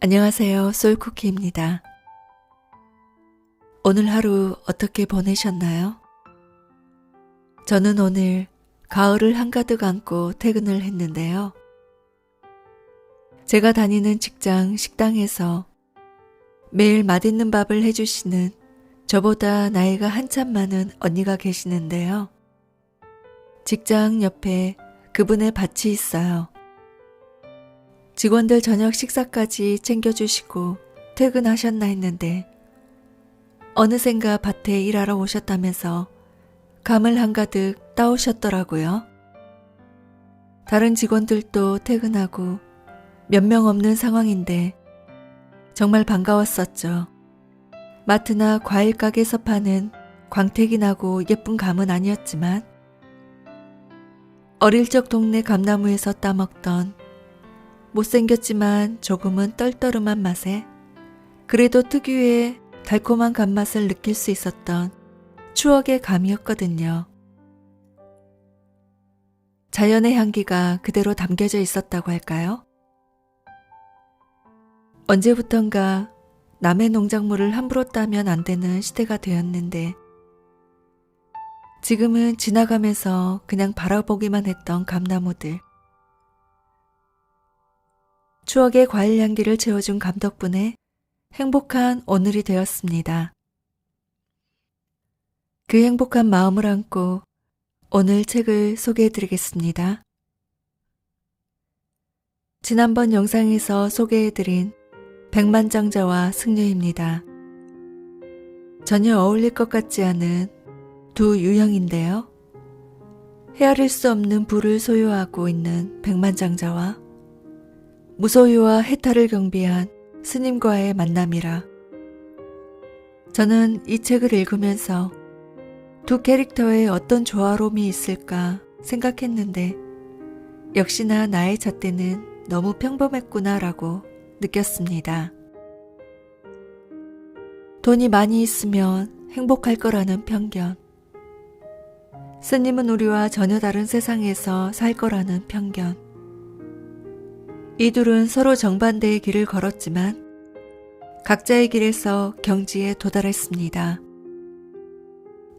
안녕하세요. 솔쿠키입니다. 오늘 하루 어떻게 보내셨나요? 저는 오늘 가을을 한가득 안고 퇴근을 했는데요. 제가 다니는 직장 식당에서 매일 맛있는 밥을 해주시는 저보다 나이가 한참 많은 언니가 계시는데요. 직장 옆에 그분의 밭이 있어요. 직원들 저녁 식사까지 챙겨주시고 퇴근하셨나 했는데 어느샌가 밭에 일하러 오셨다면서 감을 한가득 따오셨더라고요. 다른 직원들도 퇴근하고 몇 명 없는 상황인데 정말 반가웠었죠. 마트나 과일 가게에서 파는 광택이 나고 예쁜 감은 아니었지만 어릴 적 동네 감나무에서 따먹던 못생겼지만 조금은 떨떠름한 맛에 그래도 특유의 달콤한 감맛을 느낄 수 있었던 추억의 감이었거든요. 자연의 향기가 그대로 담겨져 있었다고 할까요? 언제부턴가 남의 농작물을 함부로 따면 안 되는 시대가 되었는데 지금은 지나가면서 그냥 바라보기만 했던 감나무들. 추억의 과일 향기를 채워준 감 덕분에 행복한 오늘이 되었습니다. 그 행복한 마음을 안고 오늘 책을 소개해드리겠습니다. 지난번 영상에서 소개해드린 백만장자와 승려입니다. 전혀 어울릴 것 같지 않은 두 유형인데요. 헤아릴 수 없는 부를 소유하고 있는 백만장자와 무소유와 해탈을 경비한 스님과의 만남이라. 저는 이 책을 읽으면서 두 캐릭터에 어떤 조화로움이 있을까 생각했는데 역시나 나의 잣대는 너무 평범했구나라고 느꼈습니다. 돈이 많이 있으면 행복할 거라는 편견. 스님은 우리와 전혀 다른 세상에서 살 거라는 편견. 이 둘은 서로 정반대의 길을 걸었지만 각자의 길에서 경지에 도달했습니다.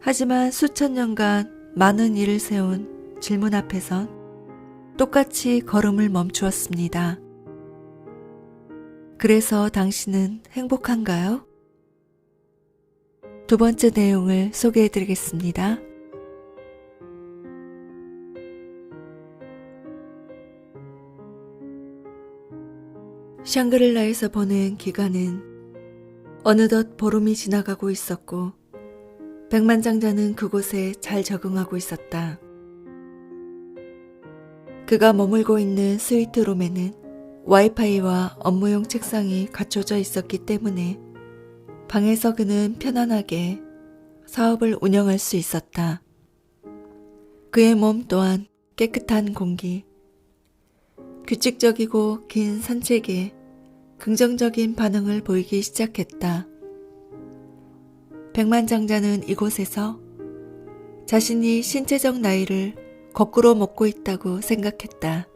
하지만 수천 년간 많은 일을 세운 질문 앞에선 똑같이 걸음을 멈추었습니다. 그래서 당신은 행복한가요? 두 번째 내용을 소개해드리겠습니다. 샹그릴라에서 보낸 기간은 어느덧 보름이 지나가고 있었고 백만장자는 그곳에 잘 적응하고 있었다. 그가 머물고 있는 스위트룸에는 와이파이와 업무용 책상이 갖춰져 있었기 때문에 방에서 그는 편안하게 사업을 운영할 수 있었다. 그의 몸 또한 깨끗한 공기, 규칙적이고 긴 산책에 긍정적인 반응을 보이기 시작했다. 백만장자는 이곳에서 자신이 신체적 나이를 거꾸로 먹고 있다고 생각했다.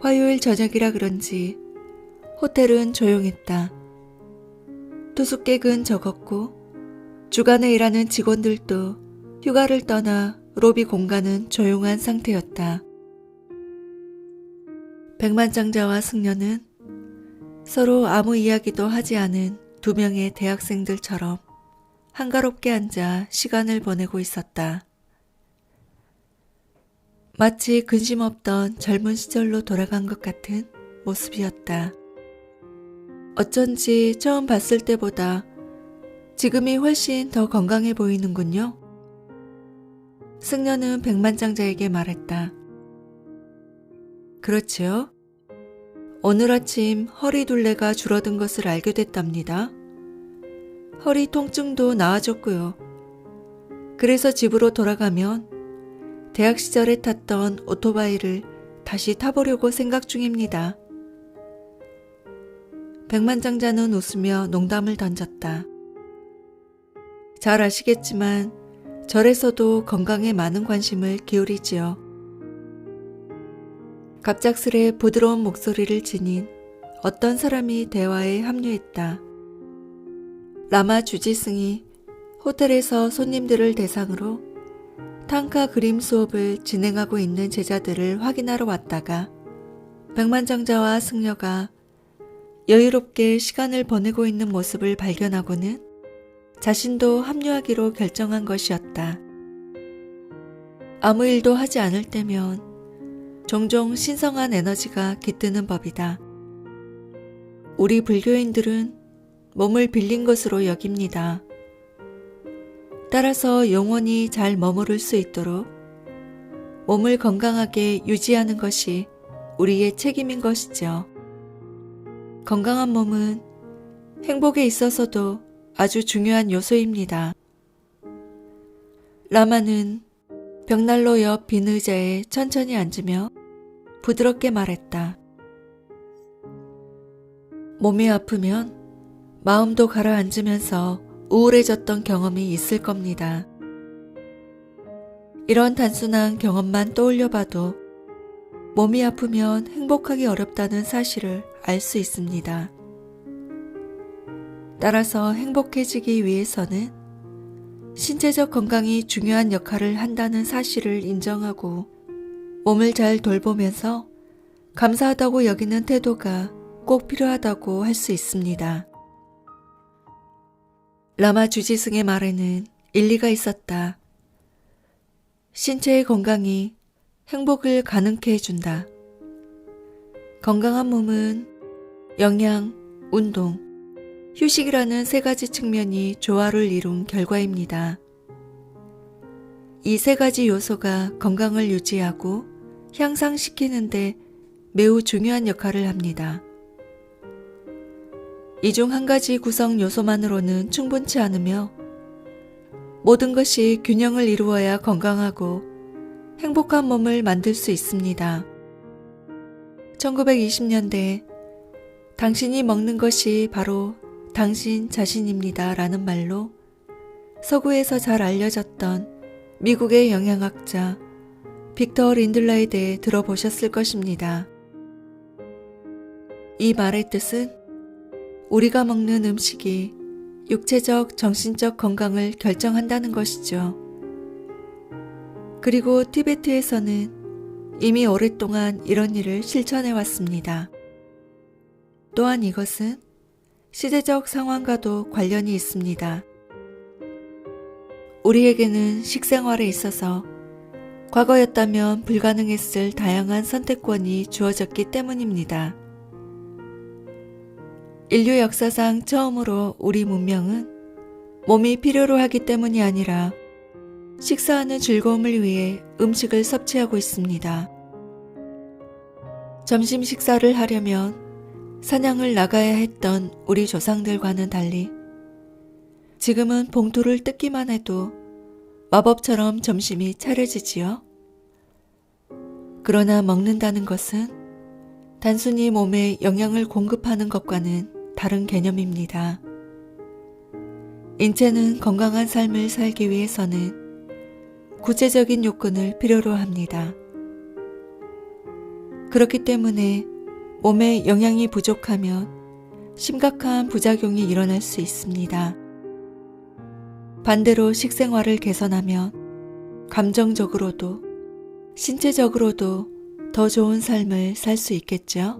화요일 저녁이라 그런지 호텔은 조용했다. 투숙객은 적었고 주간에 일하는 직원들도 휴가를 떠나 로비 공간은 조용한 상태였다. 백만장자와 승려는 서로 아무 이야기도 하지 않은 두 명의 대학생들처럼 한가롭게 앉아 시간을 보내고 있었다. 마치 근심 없던 젊은 시절로 돌아간 것 같은 모습이었다. 어쩐지 처음 봤을 때보다 지금이 훨씬 더 건강해 보이는군요. 승려는 백만장자에게 말했다. 그렇지요? 오늘 아침 허리 둘레가 줄어든 것을 알게 됐답니다. 허리 통증도 나아졌고요. 그래서 집으로 돌아가면 대학 시절에 탔던 오토바이를 다시 타보려고 생각 중입니다. 백만장자는 웃으며 농담을 던졌다. 잘 아시겠지만 절에서도 건강에 많은 관심을 기울이지요. 갑작스레 부드러운 목소리를 지닌 어떤 사람이 대화에 합류했다. 라마 주지승이 호텔에서 손님들을 대상으로 탕카 그림 수업을 진행하고 있는 제자들을 확인하러 왔다가 백만장자와 승려가 여유롭게 시간을 보내고 있는 모습을 발견하고는 자신도 합류하기로 결정한 것이었다. 아무 일도 하지 않을 때면 종종 신성한 에너지가 깃드는 법이다. 우리 불교인들은 몸을 빌린 것으로 여깁니다. 따라서 영원히 잘 머무를 수 있도록 몸을 건강하게 유지하는 것이 우리의 책임인 것이죠. 건강한 몸은 행복에 있어서도 아주 중요한 요소입니다. 라마는 벽난로 옆 빈 의자에 천천히 앉으며 부드럽게 말했다. 몸이 아프면 마음도 가라앉으면서 우울해졌던 경험이 있을 겁니다. 이런 단순한 경험만 떠올려봐도 몸이 아프면 행복하기 어렵다는 사실을 알 수 있습니다. 따라서 행복해지기 위해서는 신체적 건강이 중요한 역할을 한다는 사실을 인정하고 몸을 잘 돌보면서 감사하다고 여기는 태도가 꼭 필요하다고 할 수 있습니다. 라마 주지승의 말에는 일리가 있었다. 신체의 건강이 행복을 가능케 해준다. 건강한 몸은 영양, 운동, 휴식이라는 세 가지 측면이 조화를 이룬 결과입니다. 이 세 가지 요소가 건강을 유지하고 향상시키는데 매우 중요한 역할을 합니다. 이 중 한 가지 구성 요소만으로는 충분치 않으며 모든 것이 균형을 이루어야 건강하고 행복한 몸을 만들 수 있습니다. 1920년대 당신이 먹는 것이 바로 당신 자신입니다 라는 말로 서구에서 잘 알려졌던 미국의 영양학자 빅터 린들러에 대해 들어보셨을 것입니다. 이 말의 뜻은 우리가 먹는 음식이 육체적, 정신적 건강을 결정한다는 것이죠. 그리고 티베트에서는 이미 오랫동안 이런 일을 실천해 왔습니다. 또한 이것은 시대적 상황과도 관련이 있습니다. 우리에게는 식생활에 있어서 과거였다면 불가능했을 다양한 선택권이 주어졌기 때문입니다. 인류 역사상 처음으로 우리 문명은 몸이 필요로 하기 때문이 아니라 식사하는 즐거움을 위해 음식을 섭취하고 있습니다. 점심 식사를 하려면 사냥을 나가야 했던 우리 조상들과는 달리 지금은 봉투를 뜯기만 해도 마법처럼 점심이 차려지지요. 그러나 먹는다는 것은 단순히 몸에 영양을 공급하는 것과는 다른 개념입니다. 인체는 건강한 삶을 살기 위해서는 구체적인 요건을 필요로 합니다. 그렇기 때문에 몸에 영양이 부족하면 심각한 부작용이 일어날 수 있습니다. 반대로 식생활을 개선하면 감정적으로도 신체적으로도 더 좋은 삶을 살 수 있겠죠?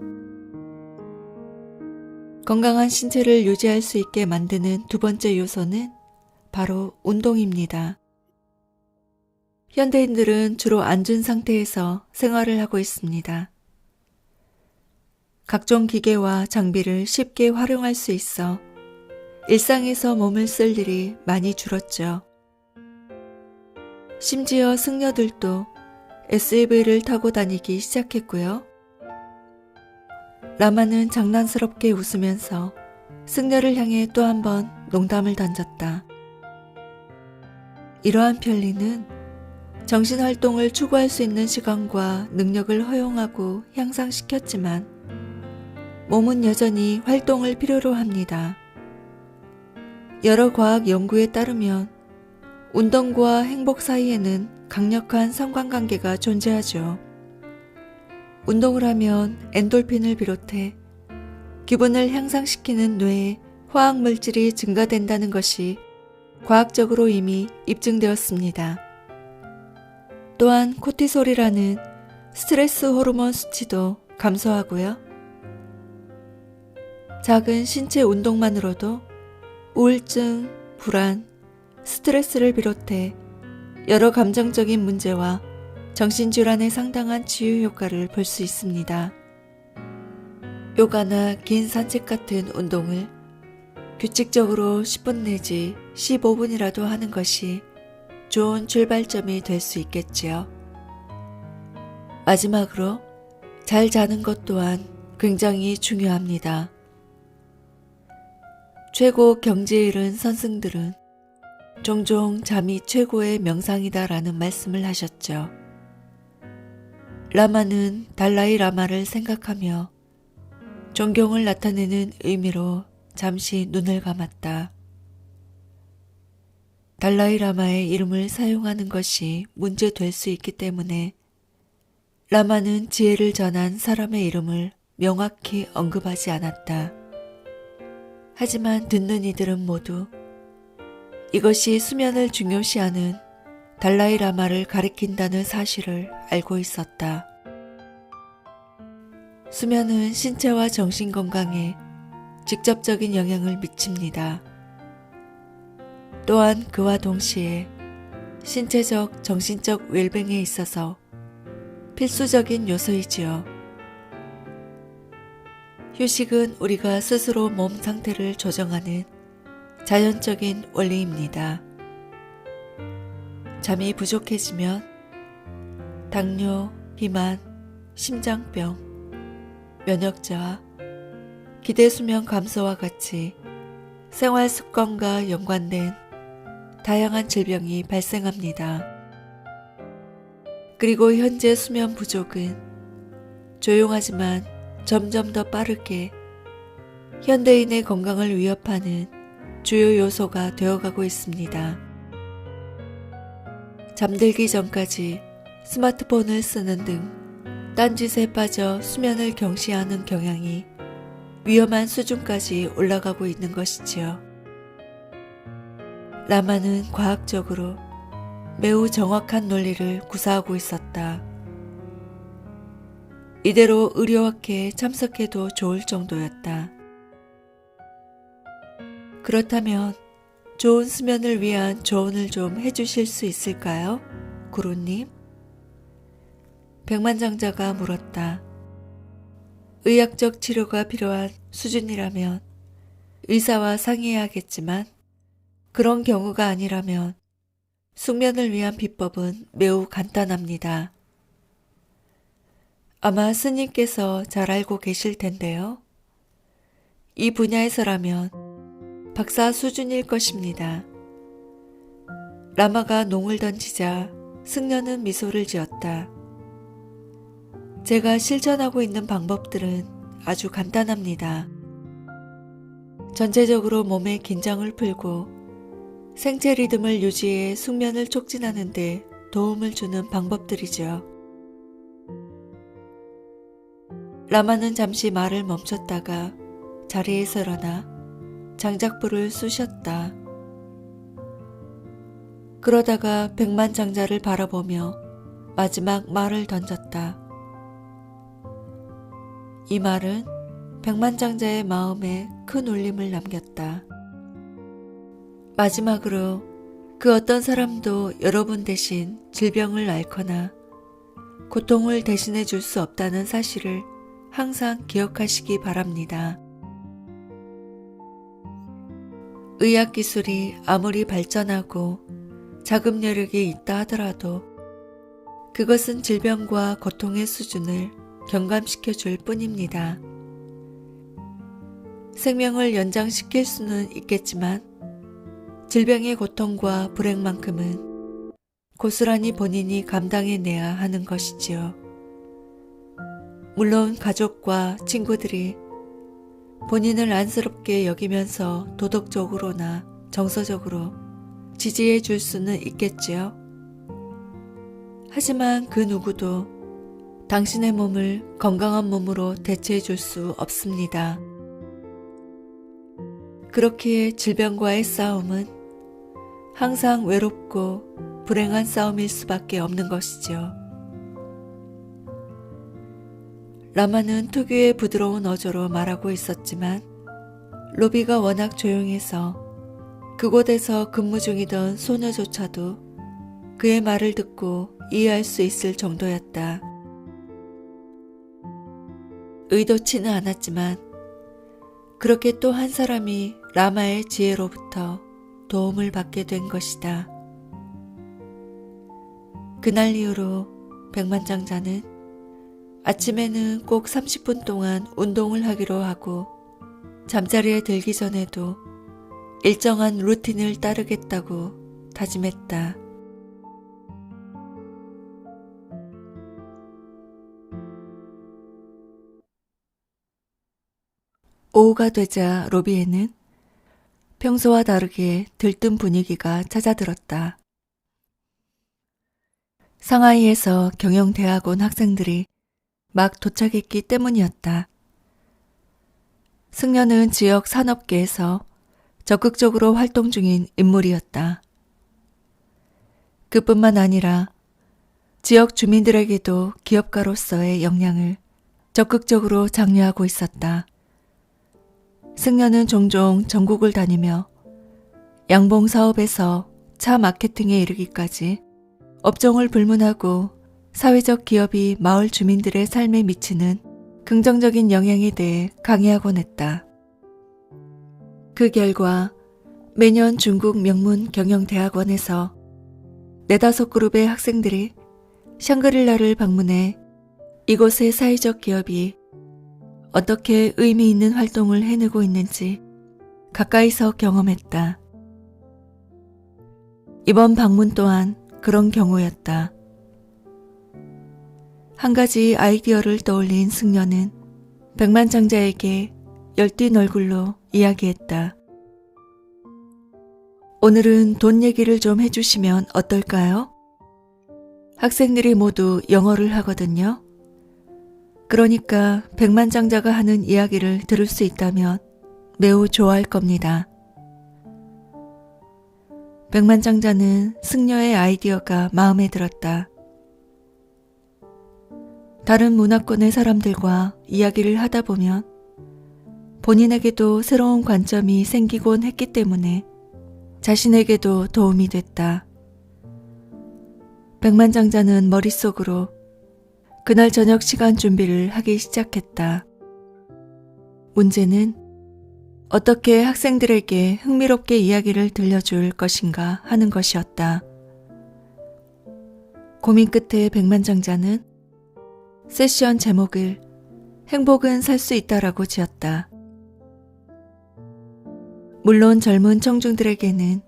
건강한 신체를 유지할 수 있게 만드는 두 번째 요소는 바로 운동입니다. 현대인들은 주로 앉은 상태에서 생활을 하고 있습니다. 각종 기계와 장비를 쉽게 활용할 수 있어 일상에서 몸을 쓸 일이 많이 줄었죠. 심지어 승려들도 SUV를 타고 다니기 시작했고요. 라마는 장난스럽게 웃으면서 승려를 향해 또 한 번 농담을 던졌다. 이러한 편리는 정신활동을 추구할 수 있는 시간과 능력을 허용하고 향상시켰지만 몸은 여전히 활동을 필요로 합니다. 여러 과학 연구에 따르면 운동과 행복 사이에는 강력한 상관관계가 존재하죠. 운동을 하면 엔돌핀을 비롯해 기분을 향상시키는 뇌에 화학물질이 증가된다는 것이 과학적으로 이미 입증되었습니다. 또한 코티솔이라는 스트레스 호르몬 수치도 감소하고요. 작은 신체 운동만으로도 우울증, 불안, 스트레스를 비롯해 여러 감정적인 문제와 정신질환에 상당한 치유 효과를 볼 수 있습니다. 요가나 긴 산책 같은 운동을 규칙적으로 10분 내지 15분이라도 하는 것이 좋은 출발점이 될 수 있겠지요. 마지막으로 잘 자는 것 또한 굉장히 중요합니다. 최고 경지에 이른 선승들은 종종 잠이 최고의 명상이다라는 말씀을 하셨죠. 라마는 달라이 라마를 생각하며 존경을 나타내는 의미로 잠시 눈을 감았다. 달라이 라마의 이름을 사용하는 것이 문제될 수 있기 때문에 라마는 지혜를 전한 사람의 이름을 명확히 언급하지 않았다. 하지만 듣는 이들은 모두 이것이 수면을 중요시하는 달라이 라마를 가리킨다는 사실을 알고 있었다. 수면은 신체와 정신 건강에 직접적인 영향을 미칩니다. 또한 그와 동시에 신체적, 정신적 웰빙에 있어서 필수적인 요소이지요. 휴식은 우리가 스스로 몸 상태를 조정하는 자연적인 원리입니다. 잠이 부족해지면 당뇨, 비만, 심장병, 면역저하, 기대수면 감소와 같이 생활 습관과 연관된 다양한 질병이 발생합니다. 그리고 현재 수면 부족은 조용하지만 점점 더 빠르게 현대인의 건강을 위협하는 주요 요소가 되어가고 있습니다. 잠들기 전까지 스마트폰을 쓰는 등 딴짓에 빠져 수면을 경시하는 경향이 위험한 수준까지 올라가고 있는 것이지요. 라마는 과학적으로 매우 정확한 논리를 구사하고 있었다. 이대로 의료학회에 참석해도 좋을 정도였다. 그렇다면 좋은 수면을 위한 조언을 좀 해주실 수 있을까요? 구루님? 백만장자가 물었다. 의학적 치료가 필요한 수준이라면 의사와 상의해야겠지만 그런 경우가 아니라면 숙면을 위한 비법은 매우 간단합니다. 아마 스님께서 잘 알고 계실 텐데요. 이 분야에서라면 박사 수준일 것입니다. 라마가 농을 던지자 승려는 미소를 지었다. 제가 실천하고 있는 방법들은 아주 간단합니다. 전체적으로 몸의 긴장을 풀고 생체 리듬을 유지해 숙면을 촉진하는 데 도움을 주는 방법들이죠. 라마는 잠시 말을 멈췄다가 자리에서 일어나 장작불을 쑤셨다. 그러다가 백만장자를 바라보며 마지막 말을 던졌다. 이 말은 백만장자의 마음에 큰 울림을 남겼다. 마지막으로 그 어떤 사람도 여러분 대신 질병을 앓거나 고통을 대신해 줄 수 없다는 사실을 항상 기억하시기 바랍니다. 의학기술이 아무리 발전하고 자금 여력이 있다 하더라도 그것은 질병과 고통의 수준을 경감시켜 줄 뿐입니다. 생명을 연장시킬 수는 있겠지만 질병의 고통과 불행만큼은 고스란히 본인이 감당해내야 하는 것이지요. 물론 가족과 친구들이 본인을 안쓰럽게 여기면서 도덕적으로나 정서적으로 지지해 줄 수는 있겠지요. 하지만 그 누구도 당신의 몸을 건강한 몸으로 대체해 줄 수 없습니다. 그렇기에 질병과의 싸움은 항상 외롭고 불행한 싸움일 수밖에 없는 것이죠. 라마는 특유의 부드러운 어조로 말하고 있었지만 로비가 워낙 조용해서 그곳에서 근무 중이던 소녀조차도 그의 말을 듣고 이해할 수 있을 정도였다. 의도치는 않았지만 그렇게 또 한 사람이 라마의 지혜로부터 도움을 받게 된 것이다. 그날 이후로 백만장자는 아침에는 꼭 30분 동안 운동을 하기로 하고 잠자리에 들기 전에도 일정한 루틴을 따르겠다고 다짐했다. 오후가 되자 로비에는 평소와 다르게 들뜬 분위기가 찾아들었다. 상하이에서 경영대학원 학생들이 막 도착했기 때문이었다. 승려는 지역 산업계에서 적극적으로 활동 중인 인물이었다. 그뿐만 아니라 지역 주민들에게도 기업가로서의 역량을 적극적으로 장려하고 있었다. 승려는 종종 전국을 다니며 양봉 사업에서 차 마케팅에 이르기까지 업종을 불문하고 사회적 기업이 마을 주민들의 삶에 미치는 긍정적인 영향에 대해 강의하곤 했다. 그 결과 매년 중국 명문 경영대학원에서 4-5그룹의 학생들이 샹그릴라를 방문해 이곳의 사회적 기업이 어떻게 의미 있는 활동을 해내고 있는지 가까이서 경험했다. 이번 방문 또한 그런 경우였다. 한 가지 아이디어를 떠올린 승려는 백만장자에게 열띤 얼굴로 이야기했다. 오늘은 돈 얘기를 좀 해주시면 어떨까요? 학생들이 모두 영어를 하거든요. 그러니까 백만장자가 하는 이야기를 들을 수 있다면 매우 좋아할 겁니다. 백만장자는 승려의 아이디어가 마음에 들었다. 다른 문화권의 사람들과 이야기를 하다 보면 본인에게도 새로운 관점이 생기곤 했기 때문에 자신에게도 도움이 됐다. 백만장자는 머릿속으로 그날 저녁 시간 준비를 하기 시작했다. 문제는 어떻게 학생들에게 흥미롭게 이야기를 들려줄 것인가 하는 것이었다. 고민 끝에 백만장자는 세션 제목을 행복은 살 수 있다라고 지었다. 물론 젊은 청중들에게는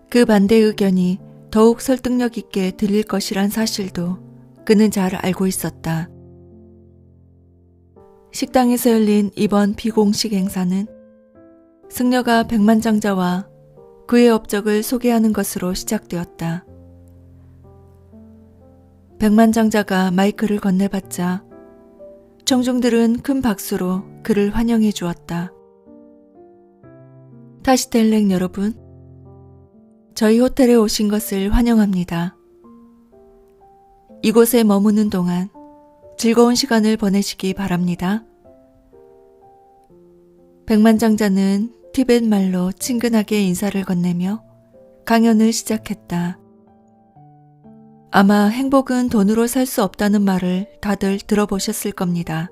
그 반대 의견이 더욱 설득력 있게 들릴 것이란 사실도 그는 잘 알고 있었다. 식당에서 열린 이번 비공식 행사는 승려가 백만장자와 그의 업적을 소개하는 것으로 시작되었다. 백만장자가 마이크를 건네받자 청중들은 큰 박수로 그를 환영해 주었다. 타시텔렉 여러분, 저희 호텔에 오신 것을 환영합니다. 이곳에 머무는 동안 즐거운 시간을 보내시기 바랍니다. 백만장자는 티벳 말로 친근하게 인사를 건네며 강연을 시작했다. 아마 행복은 돈으로 살 수 없다는 말을 다들 들어보셨을 겁니다.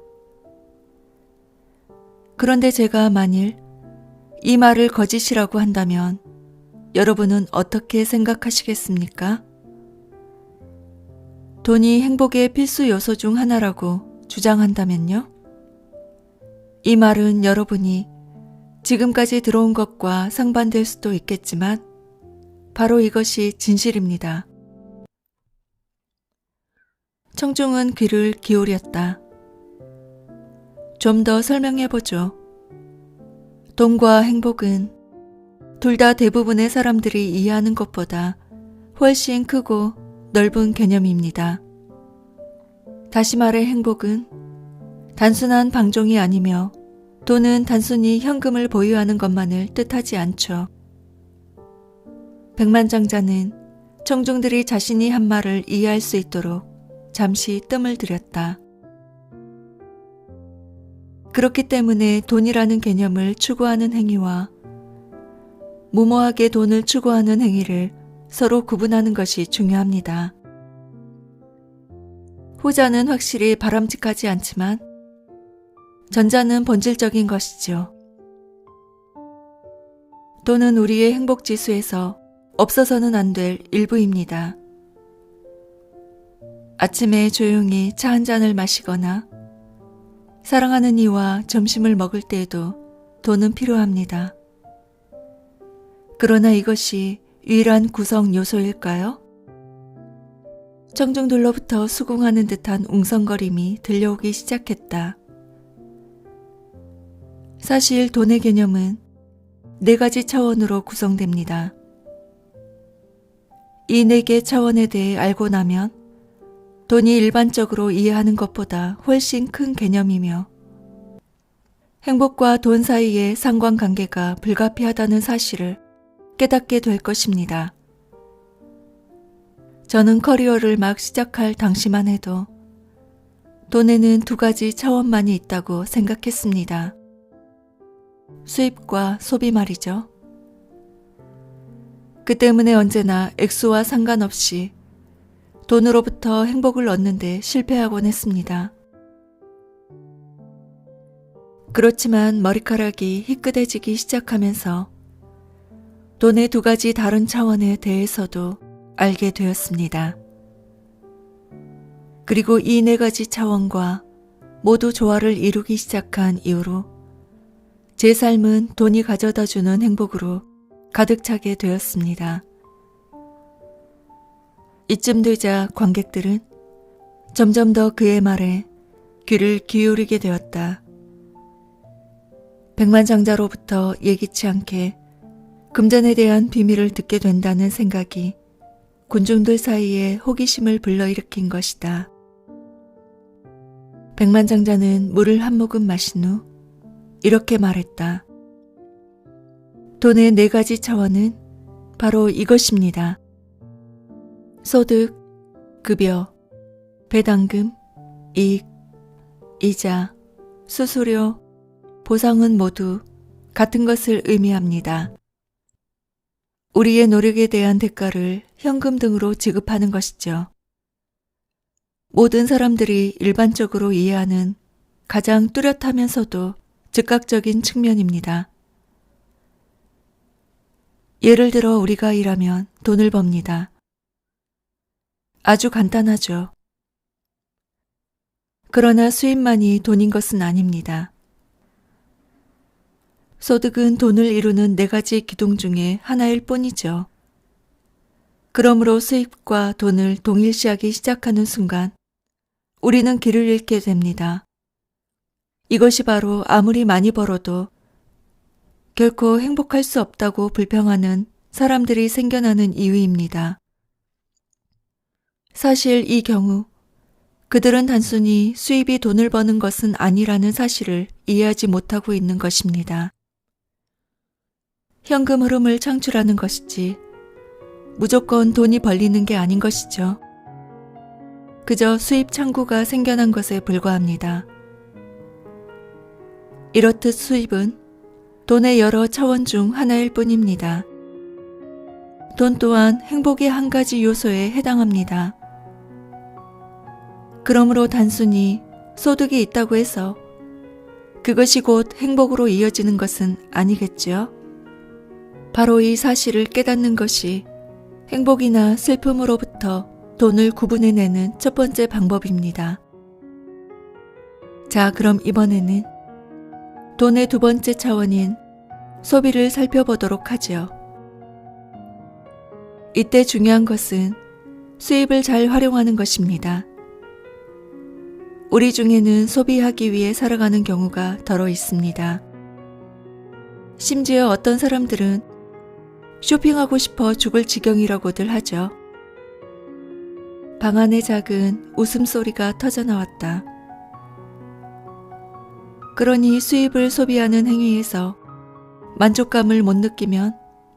그런데 제가 만일 이 말을 거짓이라고 한다면 여러분은 어떻게 생각하시겠습니까? 돈이 행복의 필수 요소 중 하나라고 주장한다면요? 이 말은 여러분이 지금까지 들어온 것과 상반될 수도 있겠지만 바로 이것이 진실입니다. 청중은 귀를 기울였다. 좀 더 설명해보죠. 돈과 행복은 둘 다 대부분의 사람들이 이해하는 것보다 훨씬 크고 넓은 개념입니다. 다시 말해 행복은 단순한 방종이 아니며 돈은 단순히 현금을 보유하는 것만을 뜻하지 않죠. 백만장자는 청중들이 자신이 한 말을 이해할 수 있도록 잠시 뜸을 들였다. 그렇기 때문에 돈이라는 개념을 추구하는 행위와 무모하게 돈을 추구하는 행위를 서로 구분하는 것이 중요합니다. 후자는 확실히 바람직하지 않지만 전자는 본질적인 것이죠. 돈은 우리의 행복지수에서 없어서는 안 될 일부입니다. 아침에 조용히 차 한 잔을 마시거나 사랑하는 이와 점심을 먹을 때에도 돈은 필요합니다. 그러나 이것이 유일한 구성 요소일까요? 청중들로부터 수긍하는 듯한 웅성거림이 들려오기 시작했다. 사실 돈의 개념은 4가지 차원으로 구성됩니다. 이 4개 차원에 대해 알고 나면 돈이 일반적으로 이해하는 것보다 훨씬 큰 개념이며 행복과 돈 사이의 상관관계가 불가피하다는 사실을 깨닫게 될 것입니다. 저는 커리어를 막 시작할 당시만 해도 돈에는 2가지 차원만이 있다고 생각했습니다. 수입과 소비 말이죠. 그 때문에 언제나 액수와 상관없이 돈으로부터 행복을 얻는데 실패하곤 했습니다. 그렇지만 머리카락이 희끗해지기 시작하면서 돈의 2가지 다른 차원에 대해서도 알게 되었습니다. 그리고 이 4가지 차원과 모두 조화를 이루기 시작한 이후로 제 삶은 돈이 가져다주는 행복으로 가득 차게 되었습니다. 이쯤 되자 관객들은 점점 더 그의 말에 귀를 기울이게 되었다. 백만장자로부터 예기치 않게 금전에 대한 비밀을 듣게 된다는 생각이 군중들 사이에 호기심을 불러일으킨 것이다. 백만장자는 물을 한 모금 마신 후 이렇게 말했다. 돈의 4가지 차원은 바로 이것입니다. 소득, 급여, 배당금, 이익, 이자, 수수료, 보상은 모두 같은 것을 의미합니다. 우리의 노력에 대한 대가를 현금 등으로 지급하는 것이죠. 모든 사람들이 일반적으로 이해하는 가장 뚜렷하면서도 즉각적인 측면입니다. 예를 들어 우리가 일하면 돈을 법니다. 아주 간단하죠. 그러나 수입만이 돈인 것은 아닙니다. 소득은 돈을 이루는 4가지 기둥 중에 하나일 뿐이죠. 그러므로 수입과 돈을 동일시하기 시작하는 순간 우리는 길을 잃게 됩니다. 이것이 바로 아무리 많이 벌어도 결코 행복할 수 없다고 불평하는 사람들이 생겨나는 이유입니다. 사실 이 경우 그들은 단순히 수입이 돈을 버는 것은 아니라는 사실을 이해하지 못하고 있는 것입니다. 현금 흐름을 창출하는 것이지 무조건 돈이 벌리는 게 아닌 것이죠. 그저 수입 창구가 생겨난 것에 불과합니다. 이렇듯 수입은 돈의 여러 차원 중 하나일 뿐입니다. 돈 또한 행복의 한 가지 요소에 해당합니다. 그러므로 단순히 소득이 있다고 해서 그것이 곧 행복으로 이어지는 것은 아니겠죠. 바로 이 사실을 깨닫는 것이 행복이나 슬픔으로부터 돈을 구분해내는 첫 번째 방법입니다. 자, 그럼 이번에는 돈의 2번째 차원인 소비를 살펴보도록 하죠. 이때 중요한 것은 수입을 잘 활용하는 것입니다. 우리 중에는 소비하기 위해 살아가는 경우가 더러 있습니다. 심지어 어떤 사람들은 쇼핑하고 싶어 죽을 지경이라고들 하죠. 방 안에 작은 웃음소리가 터져나왔다. 그러니 수입을 소비하는 행위에서 만족감을 못 느끼면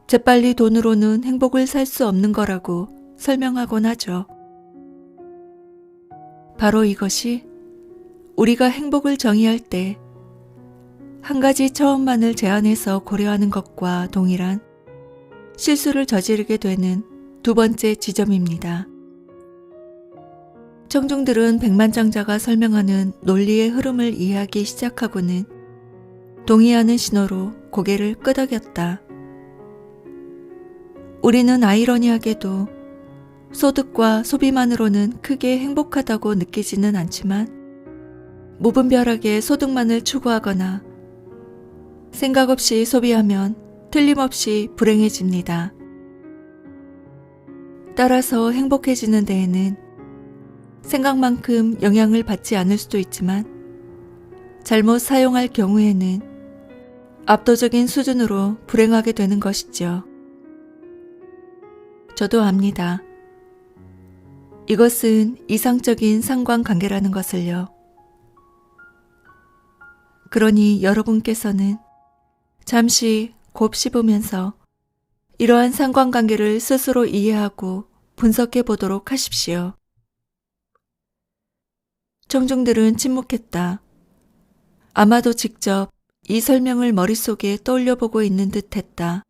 재빨리 돈으로는 행복을 살 수 없는 거라고 설명하곤 하죠. 바로 이것이 우리가 행복을 정의할 때 한 가지 처음만을 제한해서 고려하는 것과 동일한 실수를 저지르게 되는 두 번째 지점입니다. 청중들은 백만장자가 설명하는 논리의 흐름을 이해하기 시작하고는 동의하는 신호로 고개를 끄덕였다. 우리는 아이러니하게도 소득과 소비만으로는 크게 행복하다고 느끼지는 않지만 무분별하게 소득만을 추구하거나 생각 없이 소비하면 틀림없이 불행해집니다. 따라서 행복해지는 데에는 생각만큼 영향을 받지 않을 수도 있지만 잘못 사용할 경우에는 압도적인 수준으로 불행하게 되는 것이죠. 저도 압니다. 이것은 이상적인 상관관계라는 것을요. 그러니 여러분께서는 잠시 곱씹으면서 이러한 상관관계를 스스로 이해하고 분석해 보도록 하십시오. 청중들은 침묵했다. 아마도 직접 이 설명을 머릿속에 떠올려 보고 있는 듯 했다.